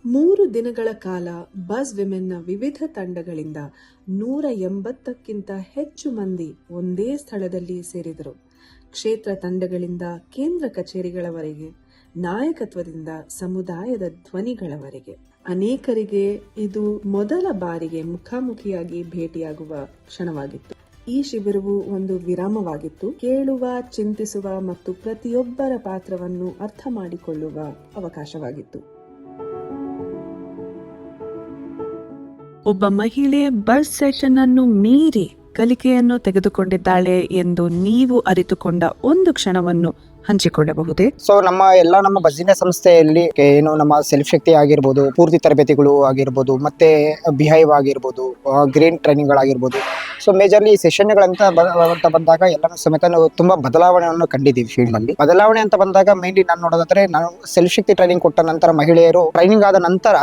3 ದಿನಗಳ ಕಾಲ ಬಸ್ ವಿಮೆನ್ನ ವಿವಿಧ ತಂಡಗಳಿಂದ 180ಕ್ಕಿಂತ ಹೆಚ್ಚು ಮಂದಿ ಒಂದೇ ಸ್ಥಳದಲ್ಲಿ ಸೇರಿದರು. ಕ್ಷೇತ್ರ ತಂಡಗಳಿಂದ ಕೇಂದ್ರ ಕಚೇರಿಗಳವರೆಗೆ, ನಾಯಕತ್ವದಿಂದ ಸಮುದಾಯದ ಧ್ವನಿಗಳವರೆಗೆ. ಅನೇಕರಿಗೆ ಇದು ಮೊದಲ ಬಾರಿಗೆ ಮುಖಾಮುಖಿಯಾಗಿ ಭೇಟಿಯಾಗುವ ಕ್ಷಣವಾಗಿತ್ತು. ಈ ಶಿಬಿರವು ಒಂದು ವಿರಾಮವಾಗಿತ್ತು, ಕೇಳುವ, ಚಿಂತಿಸುವ ಮತ್ತು ಪ್ರತಿಯೊಬ್ಬರ ಪಾತ್ರವನ್ನು ಅರ್ಥ ಮಾಡಿಕೊಳ್ಳುವ ಅವಕಾಶವಾಗಿತ್ತು. ಒಬ್ಬ ಮಹಿಳೆ ಬಸ್ ಸೆಷನ್ ಅನ್ನು ಮೀರಿ ಕಲಿಕೆಯನ್ನು ತೆಗೆದುಕೊಂಡಿದ್ದಾಳೆ ಎಂದು ನೀವು ಅರಿತುಕೊಂಡ ಒಂದು ಕ್ಷಣವನ್ನು ಹಂಚಿಕೊಳ್ಳಬಹುದೇ? ಸೊ ನಮ್ಮ ಬಸ್ಸಿನ ಸಂಸ್ಥೆಯಲ್ಲಿ ಏನು ನಮ್ಮ ಸೆಲ್ಫ್ ಶಕ್ತಿ ಆಗಿರ್ಬೋದು, ಪೂರ್ತಿ ತರಬೇತಿಗಳು ಆಗಿರ್ಬೋದು, ಮತ್ತೆ ಬಿಹೈವ್ ಆಗಿರ್ಬೋದು, ಗ್ರೀನ್ ಟ್ರೈನಿಂಗ್ ಗಳಾಗಿರ್ಬೋದು. ಸೊ ಮೇಜರ್ಲಿ ಸೆಷನ್ಗಳಂತ ಬಂದಾಗ ಎಲ್ಲರೂ ಸಮೇತ ನಾವು ತುಂಬಾ ಬದಲಾವಣೆಯನ್ನು ಕಂಡಿದ್ದೀವಿ ಫೀಲ್ಡ್ ಅಲ್ಲಿ. ಬದಲಾವಣೆ ಅಂತ ಬಂದಾಗ ಮೇನ್ಲಿ ನಾನು ನೋಡೋದಾದ್ರೆ, ನಾನು ಸೆಲ್ಫ್ ಶಕ್ತಿ ಟ್ರೈನಿಂಗ್ ಕೊಟ್ಟ ನಂತರ ಮಹಿಳೆಯರು ಟ್ರೈನಿಂಗ್ ಆದ ನಂತರ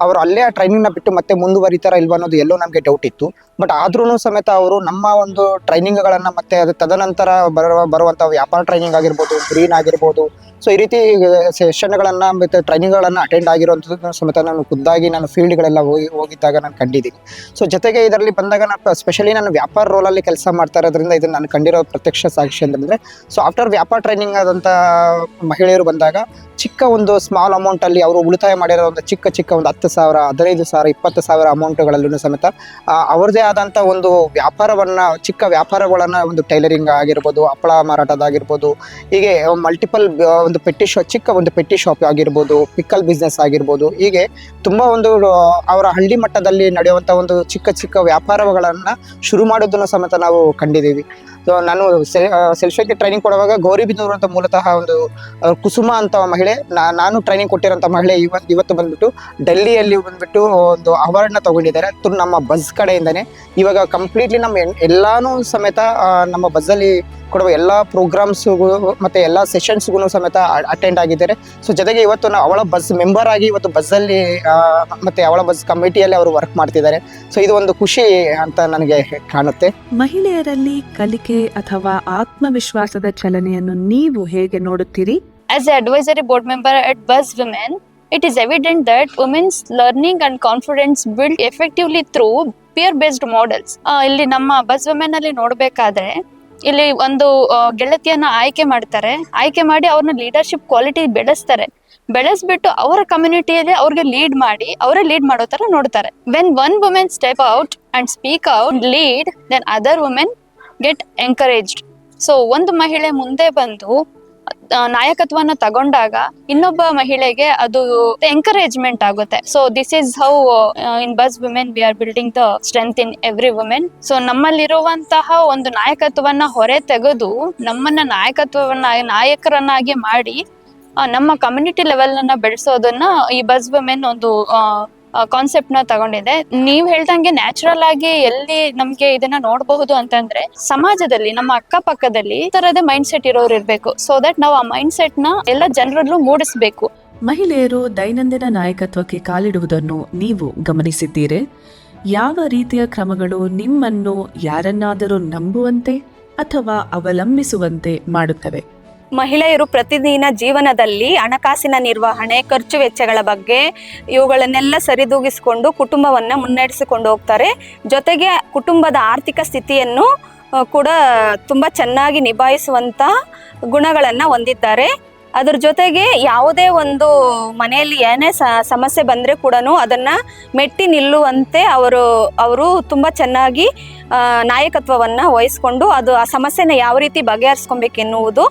ಅವರು ಅಲ್ಲೇ ಆ ಟ್ರೈನಿಂಗ್ ನ ಬಿಟ್ಟು ಮತ್ತೆ ಮುಂದುವರಿತಾರ ಇಲ್ವಾ ಅನ್ನೋದು ಎಲ್ಲೋ ನಮಗೆ ಡೌಟ್ ಇತ್ತು. ಬಟ್ ಆದ್ರೂ ಸಮೇತ ಅವರು ನಮ್ಮ ಒಂದು ಟ್ರೈನಿಂಗ್ ಗಳನ್ನ ಮತ್ತೆ ಅದು ತದನಂತರ ಬರುವಂತಹ ವ್ಯಾಪಾರ ಟ್ರೈನಿಂಗ್ ಆಗಿರ್ಬೋದು, ಗ್ರೀನ್ ಆಗಿರ್ಬೋದು, ಸೊ ಈ ರೀತಿ ಸೆಷನ್ಗಳನ್ನ ಮತ್ತೆ ಟ್ರೈನಿಂಗ್ ಗಳನ್ನ ಅಟೆಂಡ್ ಆಗಿರುವಂಥದ್ದು ಸಮೇತ ನಾನು ಖುದ್ದಾಗಿ ನಾನು ಫೀಲ್ಡ್ಗಳೆಲ್ಲ ಹೋಗಿದ್ದಾಗ ನಾನು ಕಂಡಿದ್ದೀನಿ. ಸೊ ಜೊತೆಗೆ ಇದರಲ್ಲಿ ಬಂದಾಗ ನಾನು ಸ್ಪೆಷಲಿ ನಾನು ವ್ಯಾಪಾರ ರೋಲಲ್ಲಿ ಕೆಲಸ ಮಾಡ್ತಾ ಇರೋದ್ರಿಂದ ಇದನ್ನು ನಾನು ಕಂಡಿರೋ ಪ್ರತ್ಯಕ್ಷ ಸಾಕ್ಷಿ ಅಂತಂದರೆ, ಸೊ ಆಫ್ಟರ್ ವ್ಯಾಪಾರ ಟ್ರೈನಿಂಗ್ ಆದಂಥ ಮಹಿಳೆಯರು ಬಂದಾಗ ಚಿಕ್ಕ ಒಂದು ಸ್ಮಾಲ್ ಅಮೌಂಟಲ್ಲಿ ಅವರು ಉಳಿತಾಯ ಮಾಡಿರೋ ಒಂದು ಚಿಕ್ಕ ಒಂದು 10,000, 15,000, 20,000 ಅಮೌಂಟ್ಗಳಲ್ಲೂ ಸಮೇತ ಅವ್ರದ್ದೇ ಆದಂಥ ಒಂದು ವ್ಯಾಪಾರವನ್ನು, ಚಿಕ್ಕ ವ್ಯಾಪಾರಗಳನ್ನು, ಒಂದು ಟೈಲರಿಂಗ್ ಆಗಿರ್ಬೋದು, ಹಪ್ಪಳ ಮಾರಾಟದಾಗಿರ್ಬೋದು, ಹೀಗೆ ಮಲ್ಟಿಪಲ್ ಒಂದು ಚಿಕ್ಕ ಒಂದು ಪೆಟ್ಟಿ ಶಾಪ್ ಆಗಿರ್ಬೋದು, ಪಿಕ್ಕಲ್ ಬಿಸ್ನೆಸ್ ಆಗಿರ್ಬೋದು, ಹೀಗೆ ತುಂಬ ಒಂದು ಅವರ ಹಳ್ಳಿ ಮಟ್ಟದಲ್ಲಿ ನಡೆಯುವಂಥ ಒಂದು ಚಿಕ್ಕ ವ್ಯಾಪಾರಗಳನ್ನು ಶುರು ಮಾಡೋದನ್ನು ಸಮೇತ ನಾವು ಕಂಡಿದ್ದೀವಿ. ಸೊ ನಾನು ಸೆಲ್ಫ್ ಶಕ್ತಿ ಟ್ರೈನಿಂಗ್ ಕೊಡುವಾಗ ಗೌರಿಬಿದನೂರು ಅಂತ ಮೂಲತಃ ಒಂದು ಕುಸುಮ ಅಂತ ಮಹಿಳೆ, ನಾನು ಟ್ರೈನಿಂಗ್ ಕೊಟ್ಟಿರೋಂಥ ಮಹಿಳೆ ಇವತ್ತು ಬಂದ್ಬಿಟ್ಟು ಡೆಲ್ಲಿಯಲ್ಲಿ ಬಂದ್ಬಿಟ್ಟು ಒಂದು ಅವಾರ್ಡ್ನ ತಗೊಂಡಿದ್ದಾರೆ. ನಮ್ಮ ಬಸ್ ಕಡೆಯಿಂದನೇ ಇವಾಗ ಕಂಪ್ಲೀಟ್ಲಿ ನಮ್ಮ ಎಲ್ಲಾನು ಸಮೇತ ನಮ್ಮ ಬಸ್ಸಲ್ಲಿ ಕೊಡುವ ಎಲ್ಲ ಪ್ರೋಗ್ರಾಮ್ಸ್ಗೂ ಮತ್ತು ಎಲ್ಲ ಸೆಷನ್ಸ್ಗೂ ಸಮೇತ ಅಟೆಂಡ್ ಆಗಿದ್ದಾರೆ. ಸೊ ಜೊತೆಗೆ ಇವತ್ತು ಅವಳ ಬಸ್ ಮೆಂಬರ್ ಆಗಿ ಇವತ್ತು ಬಸ್ಸಲ್ಲಿ ಮತ್ತು ಅವಳ ಬಸ್ ಕಮಿಟಿಯಲ್ಲಿ ಅವರು ವರ್ಕ್ ಮಾಡ್ತಿದ್ದಾರೆ. ಸೊ ಇದು ಒಂದು ಖುಷಿ ಅಂತ ನನಗೆ ಕಾಣುತ್ತೆ. ಮಹಿಳೆಯರಲ್ಲಿ ಕಲಿಕೆ ಅಥವಾ ಆತ್ಮವಿಶ್ವಾಸದ ಚಲನೆಯನ್ನು ನೀವು ಹೇಗೆ ನೋಡುತ್ತೀರಿ? As an advisory board member at Buzz Women, it is evident that women's learning and confidence built effectively through peer-based models. ಇಲ್ಲಿ ನಮ್ಮ ಬಸ್ ವುಮೆನ್ ಅಲ್ಲಿ ನೋಡ್ಬೇಕಾದ್ರೆ, ಇಲ್ಲಿ ಒಂದು ಗೆಳತಿಯನ್ನ ಆಯ್ಕೆ ಮಾಡಿ ಅವ್ರನ್ನ ಲೀಡರ್ಶಿಪ್ ಕ್ವಾಲಿಟಿ ಬೆಳೆಸ್ಬಿಟ್ಟು ಅವರ ಕಮ್ಯುನಿಟಿಯಲ್ಲಿ ಅವ್ರಿಗೆ ಲೀಡ್ ಮಾಡಿ ಅವರೇ ಲೀಡ್ ಮಾಡೋ ತರ ನೋಡ್ತಾರೆ. When one women step out and speak out, lead, then other women get encouraged. So ಒಂದು ಮಹಿಳೆ ಮುಂದೆ ಬಂದು ನಾಯಕತ್ವನ ತಗೊಂಡಾಗ ಇನ್ನೊಬ್ಬ ಮಹಿಳೆಗೆ ಅದು ಎಂಕರೇಜ್ಮೆಂಟ್ ಆಗುತ್ತೆ. So this is how in bus women we are building the strength in every women. So ನಮ್ಮಲ್ಲಿರುವಂತಹ ಒಂದು ನಾಯಕತ್ವವನ್ನ ಹೊರೆ ತೆಗೆದು ನಮ್ಮನ್ನ ನಾಯಕರನ್ನಾಗಿ ಮಾಡಿ ನಮ್ಮ ಕಮ್ಯುನಿಟಿ ಲೆವೆಲ್ ಅನ್ನ ಬೆಳೆಸೋದನ್ನ ಈ ಬಸ್ ವುಮೆನ್ ಒಂದು ಕಾನ್ಸೆಪ್ಟ್ ನ ತಗೊಂಡಿದೆ. ನೀವ್ ಹೇಳ್ದಂಗೆ ನ್ಯಾಚುರಲ್ ಆಗಿ ಎಲ್ಲಿ ನಮ್ಗೆ ಇದನ್ನ ನೋಡಬಹುದು ಅಂತಂದ್ರೆ, ಸಮಾಜದಲ್ಲಿ ನಮ್ಮ ಅಕ್ಕಪಕ್ಕದಲ್ಲಿ ಈ ತರದ ಮೈಂಡ್ ಸೆಟ್ ಇರೋರು ಇರ್ಬೇಕು. ಸೊ ದಟ್ ನಾವು ಆ ಮೈಂಡ್ ಸೆಟ್ ನ ಎಲ್ಲ ಜನರಲ್ಲೂ ಮೂಡಿಸ್ಬೇಕು. ಮಹಿಳೆಯರು ದೈನಂದಿನ ನಾಯಕತ್ವಕ್ಕೆ ಕಾಲಿಡುವುದನ್ನು ನೀವು ಗಮನಿಸಿದ್ದೀರೆ? ಯಾವ ರೀತಿಯ ಕ್ರಮಗಳು ನಿಮ್ಮನ್ನು ಯಾರನ್ನಾದರೂ ನಂಬುವಂತೆ ಅಥವಾ ಅವಲಂಬಿಸುವಂತೆ ಮಾಡುತ್ತವೆ? ಮಹಿಳೆಯರು ಪ್ರತಿದಿನ ಜೀವನದಲ್ಲಿ ಹಣಕಾಸಿನ ನಿರ್ವಹಣೆ, ಖರ್ಚು ವೆಚ್ಚಗಳ ಬಗ್ಗೆ ಇವುಗಳನ್ನೆಲ್ಲ ಸರಿದೂಗಿಸಿಕೊಂಡು ಕುಟುಂಬವನ್ನು ಮುನ್ನಡೆಸಿಕೊಂಡು ಹೋಗ್ತಾರೆ. ಜೊತೆಗೆ ಕುಟುಂಬದ ಆರ್ಥಿಕ ಸ್ಥಿತಿಯನ್ನು ಕೂಡ ತುಂಬ ಚೆನ್ನಾಗಿ ನಿಭಾಯಿಸುವಂಥ ಗುಣಗಳನ್ನು ಹೊಂದಿದ್ದಾರೆ. ಅದ್ರ ಜೊತೆಗೆ ಯಾವುದೇ ಒಂದು ಮನೆಯಲ್ಲಿ ಏನೇ ಸಮಸ್ಯೆ ಬಂದರೆ ಕೂಡ ಅದನ್ನು ಮೆಟ್ಟಿ ನಿಲ್ಲುವಂತೆ ಅವರು ತುಂಬ ಚೆನ್ನಾಗಿ ನಾಯಕತ್ವವನ್ನು ವಹಿಸ್ಕೊಂಡು ಆ ಸಮಸ್ಯೆನ ಯಾವ ರೀತಿ ಬಗೆಹರಿಸ್ಕೊಬೇಕೆನ್ನುವುದು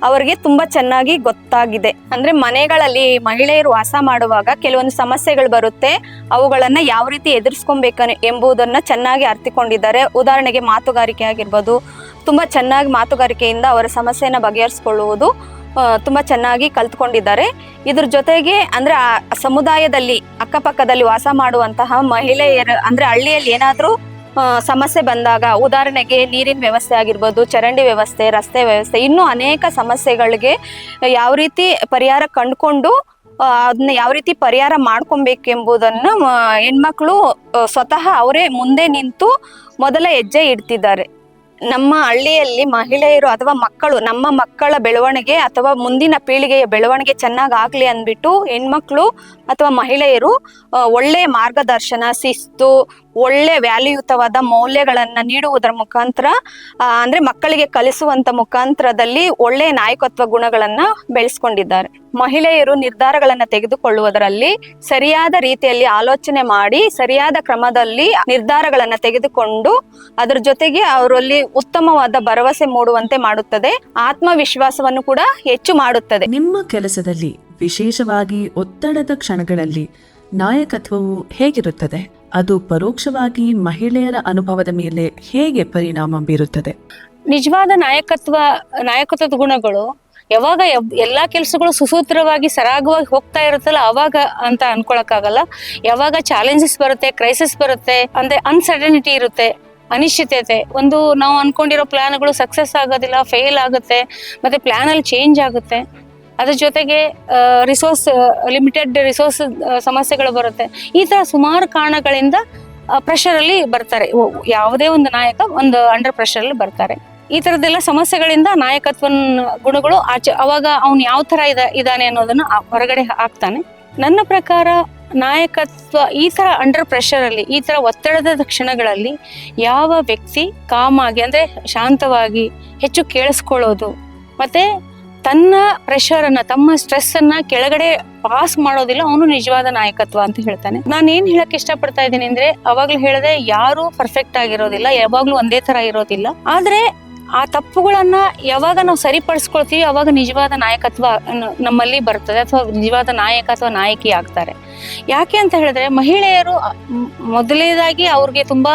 ಅವರಿಗೆ ತುಂಬ ಚೆನ್ನಾಗಿ ಗೊತ್ತಾಗಿದೆ. ಅಂದರೆ ಮನೆಗಳಲ್ಲಿ ಮಹಿಳೆಯರು ವಾಸ ಮಾಡುವಾಗ ಕೆಲವೊಂದು ಸಮಸ್ಯೆಗಳು ಬರುತ್ತೆ, ಅವುಗಳನ್ನು ಯಾವ ರೀತಿ ಎದುರಿಸ್ಕೊಬೇಕು ಎಂಬುದನ್ನು ಚೆನ್ನಾಗಿ ಅರ್ಥಕೊಂಡಿದ್ದಾರೆ. ಉದಾಹರಣೆಗೆ ಮಾತುಗಾರಿಕೆ ಆಗಿರ್ಬೋದು, ತುಂಬ ಚೆನ್ನಾಗಿ ಮಾತುಗಾರಿಕೆಯಿಂದ ಅವರ ಸಮಸ್ಯೆನ ಬಗೆಹರಿಸ್ಕೊಳ್ಳುವುದು ತುಂಬ ಚೆನ್ನಾಗಿ ಕಲ್ತ್ಕೊಂಡಿದ್ದಾರೆ. ಇದ್ರ ಜೊತೆಗೆ ಅಂದರೆ ಆ ಸಮುದಾಯದಲ್ಲಿ ಅಕ್ಕಪಕ್ಕದಲ್ಲಿ ವಾಸ ಮಾಡುವಂತಹ ಮಹಿಳೆಯರು, ಅಂದರೆ ಹಳ್ಳಿಯಲ್ಲಿ ಏನಾದರೂ ಸಮಸ್ಯೆ ಬಂದಾಗ, ಉದಾಹರಣೆಗೆ ನೀರಿನ ವ್ಯವಸ್ಥೆ ಆಗಿರ್ಬೋದು, ಚರಂಡಿ ವ್ಯವಸ್ಥೆ, ರಸ್ತೆ ವ್ಯವಸ್ಥೆ, ಇನ್ನೂ ಅನೇಕ ಸಮಸ್ಯೆಗಳಿಗೆ ಯಾವ ರೀತಿ ಪರಿಹಾರ ಕಂಡುಕೊಂಡು ಅದನ್ನ ಯಾವ ರೀತಿ ಪರಿಹಾರ ಮಾಡ್ಕೊಬೇಕೆಂಬುದನ್ನು ಹೆಣ್ಮಕ್ಳು ಸ್ವತಃ ಅವರೇ ಮುಂದೆ ನಿಂತು ಮೊದಲ ಹೆಜ್ಜೆ ಇಡ್ತಿದ್ದಾರೆ. ನಮ್ಮ ಹಳ್ಳಿಯಲ್ಲಿ ಮಹಿಳೆಯರು ಅಥವಾ ಮಕ್ಕಳು, ನಮ್ಮ ಮಕ್ಕಳ ಬೆಳವಣಿಗೆ ಅಥವಾ ಮುಂದಿನ ಪೀಳಿಗೆಯ ಬೆಳವಣಿಗೆ ಚೆನ್ನಾಗಿ ಆಗ್ಲಿ ಅಂದ್ಬಿಟ್ಟು ಹೆಣ್ಮಕ್ಳು ಅಥವಾ ಮಹಿಳೆಯರು ಒಳ್ಳೆಯ ಮಾರ್ಗದರ್ಶನ, ಶಿಸ್ತು, ಒಳ್ಳೆ ವ್ಯಾಲ್ಯೂಯುತವಾದ ಮೌಲ್ಯಗಳನ್ನ ನೀಡುವುದರ ಮುಖಾಂತರ ಅಂದ್ರೆ ಮಕ್ಕಳಿಗೆ ಕಲಿಸುವಂತ ಮುಖಾಂತರದಲ್ಲಿ ಒಳ್ಳೆಯ ನಾಯಕತ್ವ ಗುಣಗಳನ್ನ ಬೆಳೆಸ್ಕೊಂಡಿದ್ದಾರೆ. ಮಹಿಳೆಯರು ನಿರ್ಧಾರಗಳನ್ನ ತೆಗೆದುಕೊಳ್ಳುವುದರಲ್ಲಿ ಸರಿಯಾದ ರೀತಿಯಲ್ಲಿ ಆಲೋಚನೆ ಮಾಡಿ ಸರಿಯಾದ ಕ್ರಮದಲ್ಲಿ ನಿರ್ಧಾರಗಳನ್ನ ತೆಗೆದುಕೊಂಡು ಅದರ ಜೊತೆಗೆ ಅವರಲ್ಲಿ ಉತ್ತಮವಾದ ಭರವಸೆ ಮೂಡುವಂತೆ ಮಾಡುತ್ತದೆ. ಆತ್ಮವಿಶ್ವಾಸವನ್ನು ಕೂಡ ಹೆಚ್ಚು ಮಾಡುತ್ತದೆ. ನಿಮ್ಮ ಕೆಲಸದಲ್ಲಿ ವಿಶೇಷವಾಗಿ ಒತ್ತಡದ ಕ್ಷಣಗಳಲ್ಲಿ ನಾಯಕತ್ವವು ಹೇಗಿರುತ್ತದೆ? ಅದು ಪರೋಕ್ಷವಾಗಿ ಮಹಿಳೆಯರ ಅನುಭವದ ಮೇಲೆ ಹೇಗೆ ಪರಿಣಾಮ ಬೀರುತ್ತದೆ? ನಿಜವಾದ ನಾಯಕತ್ವದ ಗುಣಗಳು ಯಾವಾಗ ಎಲ್ಲಾ ಕೆಲಸಗಳು ಸುಸೂತ್ರವಾಗಿ ಸರಾಗವಾಗಿ ಹೋಗ್ತಾ ಇರುತ್ತಲ್ಲ ಅವಾಗ ಅಂತ ಅನ್ಕೊಳಕ್ಕಾಗಲ್ಲ. ಯಾವಾಗ ಚಾಲೆಂಜಸ್ ಬರುತ್ತೆ, ಕ್ರೈಸಿಸ್ ಬರುತ್ತೆ, ಅಂದ್ರೆ ಅನ್ಸರ್ಟನಿಟಿ ಇರುತ್ತೆ, ಅನಿಶ್ಚಿತತೆ, ಒಂದು ನಾವು ಅನ್ಕೊಂಡಿರೋ ಪ್ಲಾನ್ಗಳು ಸಕ್ಸಸ್ ಆಗೋದಿಲ್ಲ, ಫೇಲ್ ಆಗುತ್ತೆ, ಮತ್ತೆ ಪ್ಲಾನ್ ಅಲ್ಲಿ ಚೇಂಜ್ ಆಗುತ್ತೆ. ಅದ್ರ ಜೊತೆಗೆ ಲಿಮಿಟೆಡ್ ರಿಸೋರ್ಸ್ ಸಮಸ್ಯೆಗಳು ಬರುತ್ತೆ. ಈ ತರ ಸುಮಾರು ಕಾರಣಗಳಿಂದ ಪ್ರೆಷರ್ ಅಲ್ಲಿ ಬರ್ತಾರೆ. ಯಾವುದೇ ಒಂದು ನಾಯಕ ಒಂದು ಅಂಡರ್ ಪ್ರೆಷರ್ ಅಲ್ಲಿ ಬರ್ತಾರೆ. ಈ ತರದೆಲ್ಲ ಸಮಸ್ಯೆಗಳಿಂದ ನಾಯಕತ್ವ ಗುಣಗಳು ಅವಾಗ ಅವ್ನು ಯಾವ ತರ ಇದಾನೆ ಅನ್ನೋದನ್ನ ಹೊರಗಡೆ ಹಾಕ್ತಾನೆ. ನನ್ನ ಪ್ರಕಾರ ನಾಯಕತ್ವ ಈ ತರ ಅಂಡರ್ ಪ್ರೆಷರ್ ಅಲ್ಲಿ, ಈ ತರ ಒತ್ತಡದ ಕ್ಷಣಗಳಲ್ಲಿ ಯಾವ ವ್ಯಕ್ತಿ ಕಾಮಾಗಿ ಅಂದ್ರೆ ಶಾಂತವಾಗಿ ಹೆಚ್ಚು ಕೇಳಿಸ್ಕೊಳ್ಳೋದು, ಮತ್ತೆ ತನ್ನ ಪ್ರೆಷರ್ ಅನ್ನ, ತಮ್ಮ ಸ್ಟ್ರೆಸ್ ಅನ್ನ ಕೆಳಗಡೆ ಪಾಸ್ ಮಾಡೋದಿಲ್ಲ, ಅವನು ನಿಜವಾದ ನಾಯಕತ್ವ ಅಂತ ಹೇಳ್ತಾನೆ. ನಾನು ಏನ್ ಹೇಳಕ್ ಇಷ್ಟಪಡ್ತಾ ಇದ್ದೀನಿ ಅಂದ್ರೆ, ಅವಾಗ್ಲೂ ಹೇಳಿದೆ, ಯಾರು ಪರ್ಫೆಕ್ಟ್ ಆಗಿರೋದಿಲ್ಲ, ಯಾವಾಗ್ಲೂ ಒಂದೇ ತರ ಇರೋದಿಲ್ಲ. ಆದ್ರೆ ಆ ತಪ್ಪುಗಳನ್ನ ಯಾವಾಗ ನಾವು ಸರಿಪಡಿಸ್ಕೊಳ್ತೀವಿ ಅವಾಗ ನಿಜವಾದ ನಾಯಕತ್ವ ನಮ್ಮಲ್ಲಿ ಬರ್ತದೆ, ಅಥವಾ ನಿಜವಾದ ನಾಯಕ ಅಥವಾ ನಾಯಕಿ ಆಗ್ತಾರೆ. ಯಾಕೆ ಅಂತ ಹೇಳಿದ್ರೆ, ಮಹಿಳೆಯರು ಮೊದಲನೇದಾಗಿ ಅವ್ರಿಗೆ ತುಂಬಾ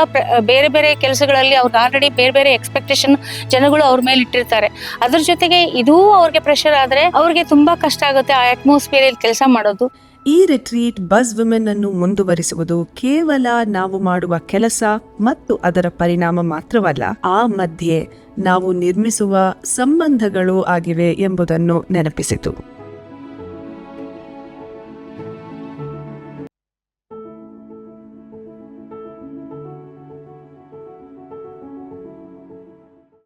ಬೇರೆ ಬೇರೆ ಕೆಲಸಗಳಲ್ಲಿ ಅವ್ರಿಗೆ ಆಲ್ರೆಡಿ ಬೇರೆ ಬೇರೆ ಎಕ್ಸ್ಪೆಕ್ಟೇಷನ್ ಜನಗಳು ಅವ್ರ ಮೇಲೆ ಇಟ್ಟಿರ್ತಾರೆ. ಅದ್ರ ಜೊತೆಗೆ ಇದೂ ಅವ್ರಿಗೆ ಪ್ರೆಷರ್ ಆದ್ರೆ ಅವ್ರಿಗೆ ತುಂಬಾ ಕಷ್ಟ ಆಗುತ್ತೆ ಆ ಅಟ್ಮಾಸ್ಫಿಯರ್ ಅಲ್ಲಿ ಕೆಲಸ ಮಾಡೋದು. ಈ ರಿಟ್ರೀಟ್ ಬಸ್ ವಿಮೆನ್ ಅನ್ನು ಮುಂದುವರಿಸುವುದು ಕೇವಲ ನಾವು ಮಾಡುವ ಕೆಲಸ ಮತ್ತು ಅದರ ಪರಿಣಾಮ ಮಾತ್ರವಲ್ಲ, ಆ ಮಧ್ಯೆ ನಾವು ನಿರ್ಮಿಸುವ ಸಂಬಂಧಗಳು ಆಗಿವೆ ಎಂಬುದನ್ನು ನೆನಪಿಸಿತು.